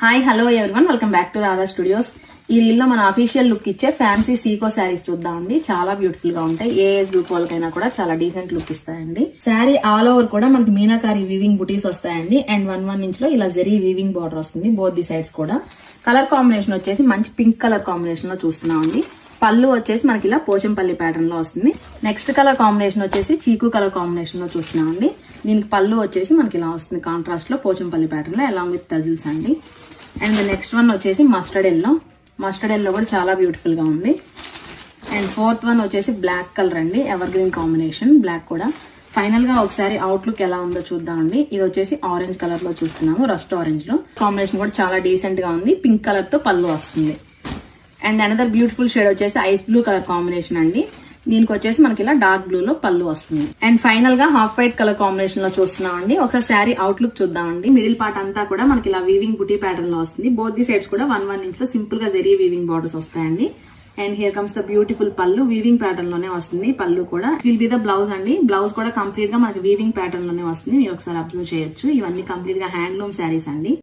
Hi hello everyone, welcome back to Radha studios. ఈ reel లో మన అఫీషియల్ లుక్ ఇచ్చే ఫ్యాన్సీ సీకో శారీస్ చూద్దామండి. చాలా బ్యూటిఫుల్ గా ఉంటాయి. ఏ ఏజ్ గ్రూప్ వాళ్ళకైనా కూడా చాలా డీసెంట్ లుక్ ఇస్తాయండి. శారీ ఆల్ ఓవర్ కూడా మనకి మీనాకారి వీవింగ్ బుటీస్ వస్తాయండి. అండ్ 1 ఇంచ్ లో ఇలా జరీ వీవింగ్ బార్డర్ వస్తుంది బోత్ ది సైడ్స్ కూడా. కలర్ కాంబినేషన్ వచ్చేసి మంచి పింక్ కలర్ కాంబినేషన్ లో చూస్తున్నామండి. పళ్ళు వచ్చేసి మనకి ఇలా పోచంపల్లి ప్యాటర్న్ లో వస్తుంది. నెక్స్ట్ కలర్ కాంబినేషన్ వచ్చేసి చీకు కలర్ కాంబినేషన్ లో చూస్తున్నామండి. దీనికి పళ్ళు వచ్చేసి మనకి ఇలా వస్తుంది కాంట్రాస్ట్ లో పోచంపల్లి ప్యాటర్న్ లో అలాంగ్ విత్ టజిల్స్ అండి. అండ్ నెక్స్ట్ వన్ వచ్చేసి మస్టర్డ్ ఎల్లో కూడా చాలా బ్యూటిఫుల్ గా ఉంది. అండ్ ఫోర్త్ వన్ వచ్చేసి బ్లాక్ కలర్ అండి, ఎవర్ గ్రీన్ కాంబినేషన్ బ్లాక్ కూడా. ఫైనల్ గా ఒకసారి అవుట్లుక్ ఎలా ఉందో చూద్దామండి. ఇది వచ్చేసి ఆరెంజ్ కలర్ లో చూస్తున్నాము, రస్ట్ ఆరెంజ్ లో. కాంబినేషన్ కూడా చాలా డీసెంట్ గా ఉంది. పింక్ కలర్ తో పళ్ళు వస్తుంది. అండ్ అనదర్ బ్యూటిఫుల్ షేడ్ వచ్చేసి ఐస్ బ్లూ కలర్ కాంబినేషన్ అండి. దీనికి వచ్చేసి మనకి ఇలా డార్క్ బ్లూ లో పళ్ళు వస్తుంది. అండ్ ఫైనల్ గా హాఫ్ వైట్ కలర్ కాంబినేషన్ లో చూస్తున్నాం అండి. ఒకసారి శారీ అవుట్లుక్ చూద్దామండి. మిడిల్ పార్ట్ అంతా కూడా మనకి ఇలా వీవింగ్ బుటీ ప్యాటర్న్ లో వస్తుంది. బోత్ ది సైడ్స్ కూడా 1 ఇంచ్ లో సింపుల్ గా జరీ వీవింగ్ బార్డర్స్ వస్తాయండి. And here comes the beautiful పళ్ళు, వీవింగ్ ప్యాటర్న్ లోనే వస్తుంది. పళ్ళు కూడా విల్ బి ద బ్లౌజ్ అండి. బ్లౌజ్ కూడా కంప్లీట్ గా మనకి వీవింగ్ ప్యాటర్న్ లోనే వస్తుంది. మీరు ఒకసారి అబ్జర్వ్ చేయొచ్చు. ఇవన్నీ కంప్లీట్ గా హ్యాండ్లూమ్ శారీస్ అండి.